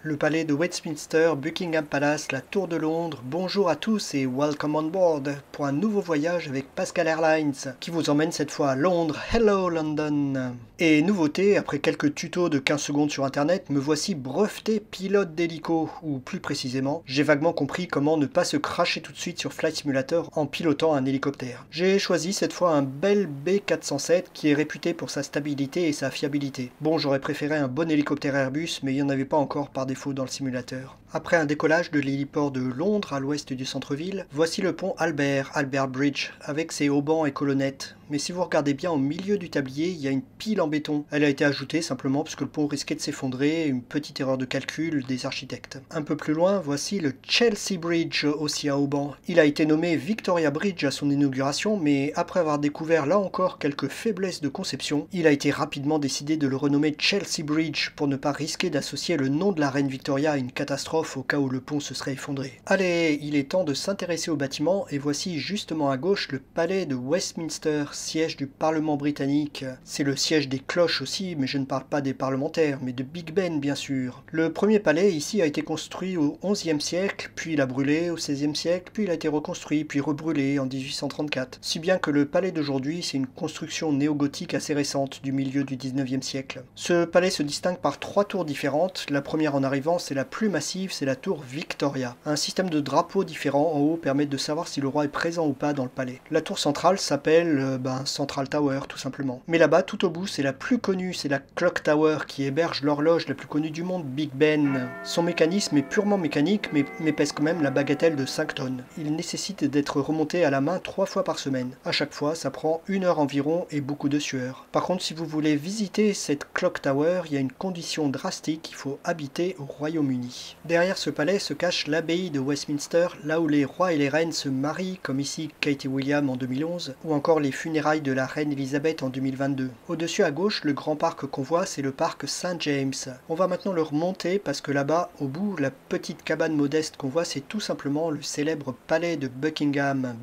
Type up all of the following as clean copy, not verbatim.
Le palais de Westminster, Buckingham Palace, la Tour de Londres, bonjour à tous et welcome on board pour un nouveau voyage avec Pascal Airlines qui vous emmène cette fois à Londres. Hello London! Et nouveauté, après quelques tutos de 15 secondes sur internet, me voici breveté pilote d'hélico, ou plus précisément, j'ai vaguement compris comment ne pas se cracher tout de suite sur Flight Simulator en pilotant un hélicoptère. J'ai choisi cette fois un Bell B407 qui est réputé pour sa stabilité et sa fiabilité. Bon, j'aurais préféré un bon hélicoptère Airbus, mais il n'y en avait pas encore par défaut dans le simulateur. Après un décollage de l'héliport de Londres à l'ouest du centre-ville, voici le pont Albert Bridge, avec ses haubans et colonnettes. Mais si vous regardez bien au milieu du tablier, il y a une pile en béton. Elle a été ajoutée simplement parce que le pont risquait de s'effondrer, une petite erreur de calcul des architectes. Un peu plus loin, voici le Chelsea Bridge, aussi à haubans. Il a été nommé Victoria Bridge à son inauguration, mais après avoir découvert là encore quelques faiblesses de conception, il a été rapidement décidé de le renommer Chelsea Bridge pour ne pas risquer d'associer le nom de la reine Victoria à une catastrophe au cas où le pont se serait effondré. Allez, il est temps de s'intéresser au bâtiment et voici justement à gauche le palais de Westminster, siège du Parlement britannique. C'est le siège des cloches aussi, mais je ne parle pas des parlementaires, mais de Big Ben bien sûr. Le premier palais ici a été construit au XIe siècle, puis il a brûlé au XVIe siècle, puis il a été reconstruit, puis rebrûlé en 1834. Si bien que le palais d'aujourd'hui, c'est une construction néo-gothique assez récente du milieu du XIXe siècle. Ce palais se distingue par 3 tours différentes. La première en arrivant, c'est la plus massive, c'est la tour Victoria. Un système de drapeaux différents en haut permet de savoir si le roi est présent ou pas dans le palais. La tour centrale s'appelle Central Tower tout simplement. Mais là-bas, tout au bout, c'est la plus connue, c'est la Clock Tower qui héberge l'horloge la plus connue du monde, Big Ben. Son mécanisme est purement mécanique, mais pèse quand même la bagatelle de 5 tonnes. Il nécessite d'être remonté à la main 3 fois par semaine. À chaque fois, ça prend 1 heure environ et beaucoup de sueur. Par contre, si vous voulez visiter cette Clock Tower, il y a une condition drastique, il faut habiter au Royaume-Uni. Derrière ce palais se cache l'abbaye de Westminster, là où les rois et les reines se marient, comme ici Kate et William en 2011, ou encore les funérailles de la reine Elisabeth en 2022. Au-dessus à gauche, le grand parc qu'on voit, c'est le parc St. James. On va maintenant le remonter parce que là-bas, au bout, la petite cabane modeste qu'on voit, c'est tout simplement le célèbre palais de Buckingham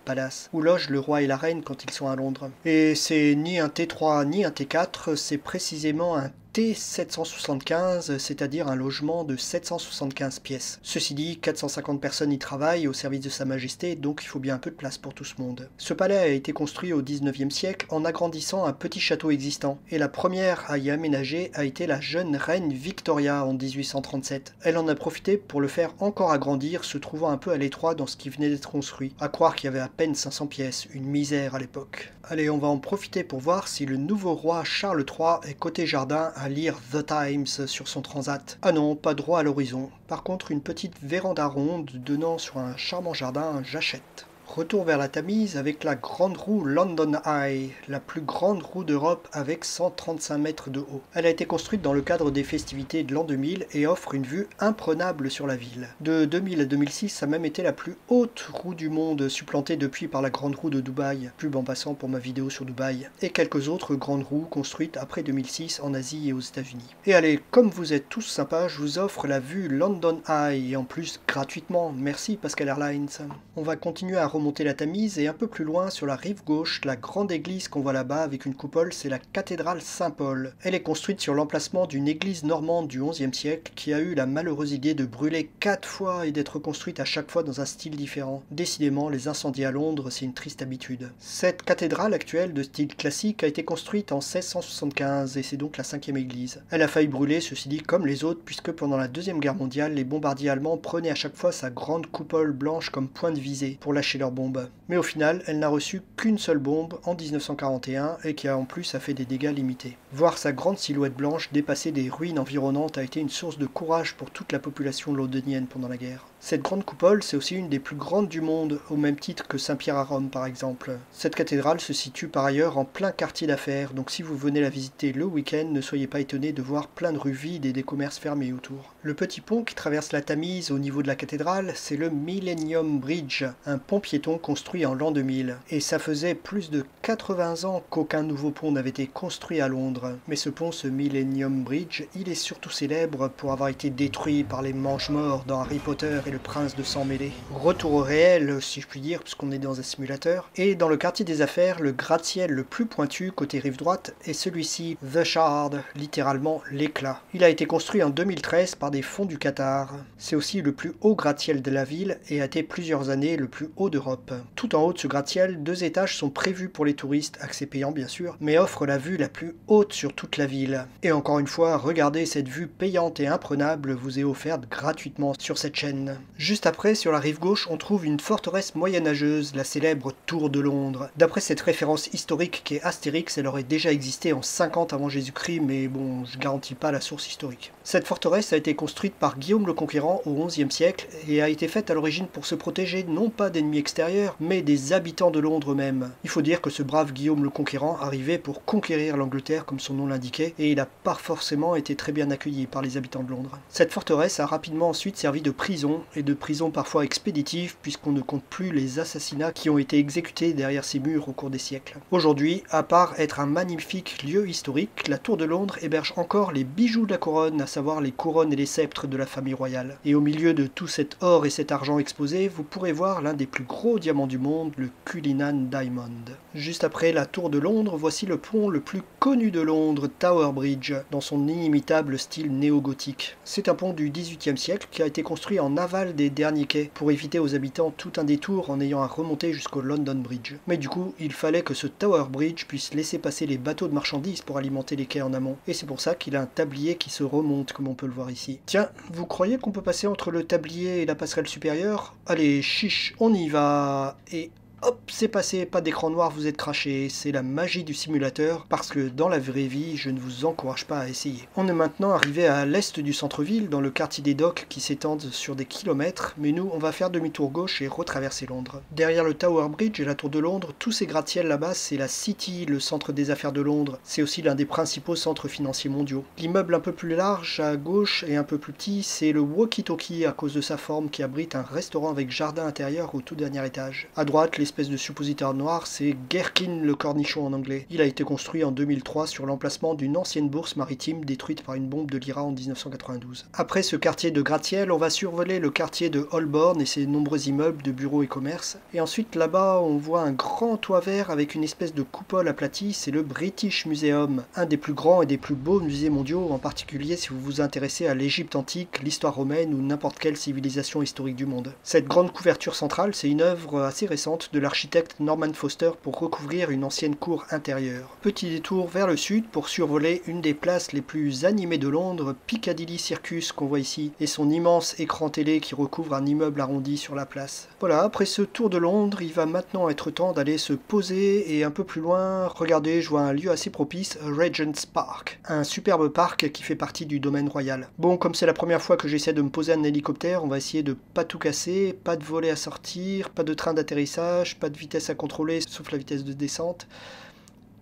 Palace, où loge le roi et la reine quand ils sont à Londres. Et c'est ni un T3 ni un T4, c'est précisément un T775, c'est-à-dire un logement de 775 pièces. Ceci dit, 450 personnes y travaillent au service de Sa Majesté, donc il faut bien un peu de place pour tout ce monde. Ce palais a été construit au 19e siècle en agrandissant un petit château existant, et la première à y aménager a été la jeune reine Victoria en 1837. Elle en a profité pour le faire encore agrandir, se trouvant un peu à l'étroit dans ce qui venait d'être construit. À croire qu'il y avait à peine 500 pièces, une misère à l'époque. Allez, on va en profiter pour voir si le nouveau roi Charles III est côté jardin à lire The Times sur son transat. Ah non, pas droit à l'horizon. Par contre, une petite véranda ronde donnant sur un charmant jardin, j'achète. Retour vers la Tamise avec la grande roue London Eye, la plus grande roue d'Europe avec 135 mètres de haut. Elle a été construite dans le cadre des festivités de l'an 2000 et offre une vue imprenable sur la ville. De 2000 à 2006, ça a même été la plus haute roue du monde, supplantée depuis par la grande roue de Dubaï, pub en passant pour ma vidéo sur Dubaï, et quelques autres grandes roues construites après 2006 en Asie et aux États-Unis. Et allez, comme vous êtes tous sympas, je vous offre la vue London Eye, et en plus gratuitement. Merci Pascal Airlines. On va continuer à remonter la Tamise et un peu plus loin sur la rive gauche, la grande église qu'on voit là-bas avec une coupole, c'est la cathédrale Saint-Paul. Elle est construite sur l'emplacement d'une église normande du XIe siècle qui a eu la malheureuse idée de brûler 4 fois et d'être reconstruite à chaque fois dans un style différent. Décidément, les incendies à Londres, c'est une triste habitude. Cette cathédrale actuelle de style classique a été construite en 1675 et c'est donc la 5e église. Elle a failli brûler, ceci dit, comme les autres, puisque pendant la Deuxième Guerre mondiale, les bombardiers allemands prenaient à chaque fois sa grande coupole blanche comme point de visée pour lâcher leurs bombes. Mais au final, elle n'a reçu qu'une seule bombe en 1941 et qui en plus a fait des dégâts limités. Voir sa grande silhouette blanche dépasser des ruines environnantes a été une source de courage pour toute la population londonienne pendant la guerre. Cette grande coupole, c'est aussi une des plus grandes du monde, au même titre que Saint-Pierre à Rome par exemple. Cette cathédrale se situe par ailleurs en plein quartier d'affaires, donc si vous venez la visiter le week-end, ne soyez pas étonnés de voir plein de rues vides et des commerces fermés autour. Le petit pont qui traverse la Tamise au niveau de la cathédrale, c'est le Millennium Bridge, un pont piéton piéton construit en l'an 2000. Et ça faisait plus de 80 ans qu'aucun nouveau pont n'avait été construit à Londres. Mais ce pont, ce Millennium Bridge, il est surtout célèbre pour avoir été détruit par les Mange-Morts dans Harry Potter et le Prince de Sang Mêlé. Retour au réel, si je puis dire, puisqu'on est dans un simulateur. Et dans le quartier des affaires, le gratte-ciel le plus pointu côté rive droite est celui-ci, The Shard, littéralement l'éclat. Il a été construit en 2013 par des fonds du Qatar. C'est aussi le plus haut gratte-ciel de la ville et a été plusieurs années le plus haut d'Europe. Tout en haut de ce gratte-ciel, 2 étages sont prévus pour les touristes, accès payant bien sûr, mais offrent la vue la plus haute sur toute la ville. Et encore une fois, regardez, cette vue payante et imprenable vous est offerte gratuitement sur cette chaîne. Juste après, sur la rive gauche, on trouve une forteresse moyenâgeuse, la célèbre Tour de Londres. D'après cette référence historique qui est Astérix, elle aurait déjà existé en 50 avant Jésus-Christ, mais bon, je garantis pas la source historique. Cette forteresse a été construite par Guillaume le Conquérant au XIe siècle et a été faite à l'origine pour se protéger non pas d'ennemis extérieurs, mais des habitants de Londres eux-mêmes. Il faut dire que ce brave Guillaume le Conquérant arrivait pour conquérir l'Angleterre comme son nom l'indiquait, et il n'a pas forcément été très bien accueilli par les habitants de Londres. Cette forteresse a rapidement ensuite servi de prison, et de prison parfois expéditive, puisqu'on ne compte plus les assassinats qui ont été exécutés derrière ces murs au cours des siècles. Aujourd'hui, à part être un magnifique lieu historique, la Tour de Londres héberge encore les bijoux de la couronne, à savoir les couronnes et les sceptres de la famille royale. Et au milieu de tout cet or et cet argent exposé, vous pourrez voir l'un des plus gros diamants du monde, le Cullinan Diamond. Juste après la Tour de Londres, voici le pont le plus connu de Londres, Tower Bridge, dans son inimitable style néo-gothique. C'est un pont du XVIIIe siècle qui a été construit en aval des derniers quais, pour éviter aux habitants tout un détour en ayant à remonter jusqu'au London Bridge. Mais du coup, il fallait que ce Tower Bridge puisse laisser passer les bateaux de marchandises pour alimenter les quais en amont, et c'est pour ça qu'il a un tablier qui se remonte, comme on peut le voir ici. Tiens, vous croyez qu'on peut passer entre le tablier et la passerelle supérieure? Allez, chiche, on y va. Et hop, c'est passé, pas d'écran noir, vous êtes craché, c'est la magie du simulateur, parce que dans la vraie vie, je ne vous encourage pas à essayer. On est maintenant arrivé à l'est du centre-ville, dans le quartier des docks qui s'étendent sur des kilomètres, mais nous, on va faire demi-tour gauche et retraverser Londres. Derrière le Tower Bridge et la Tour de Londres, tous ces gratte-ciels là-bas, c'est la City, le centre des affaires de Londres. C'est aussi l'un des principaux centres financiers mondiaux. L'immeuble un peu plus large, à gauche et un peu plus petit, c'est le Walkie Talkie à cause de sa forme qui abrite un restaurant avec jardin intérieur au tout dernier étage. À droite, l'espèce de suppositoire noir, c'est Gherkin le cornichon en anglais. Il a été construit en 2003 sur l'emplacement d'une ancienne bourse maritime détruite par une bombe de l'IRA en 1992. Après ce quartier de gratte-ciel, on va survoler le quartier de Holborn et ses nombreux immeubles de bureaux et commerces. Et ensuite là-bas, on voit un grand toit vert avec une espèce de coupole aplatie, c'est le British Museum, un des plus grands et des plus beaux musées mondiaux, en particulier si vous vous intéressez à l'Égypte antique, l'histoire romaine ou n'importe quelle civilisation historique du monde. Cette grande couverture centrale, c'est une œuvre assez récente de l'architecte Norman Foster pour recouvrir une ancienne cour intérieure. Petit détour vers le sud pour survoler une des places les plus animées de Londres, Piccadilly Circus qu'on voit ici, et son immense écran télé qui recouvre un immeuble arrondi sur la place. Voilà, après ce tour de Londres, il va maintenant être temps d'aller se poser et un peu plus loin, regardez, je vois un lieu assez propice, Regent's Park, un superbe parc qui fait partie du domaine royal. Bon, comme c'est la première fois que j'essaie de me poser un hélicoptère, on va essayer de pas tout casser, pas de volet à sortir, pas de train d'atterrissage, pas de vitesse à contrôler sauf la vitesse de descente.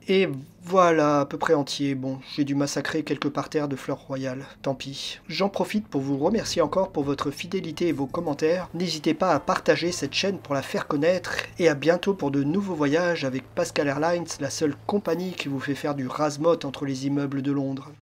Et voilà, à peu près entier. Bon, j'ai dû massacrer quelques parterres de fleurs royales. Tant pis. J'en profite pour vous remercier encore pour votre fidélité et vos commentaires. N'hésitez pas à partager cette chaîne pour la faire connaître. Et à bientôt pour de nouveaux voyages avec Pascal Airlines, la seule compagnie qui vous fait faire du razmot entre les immeubles de Londres.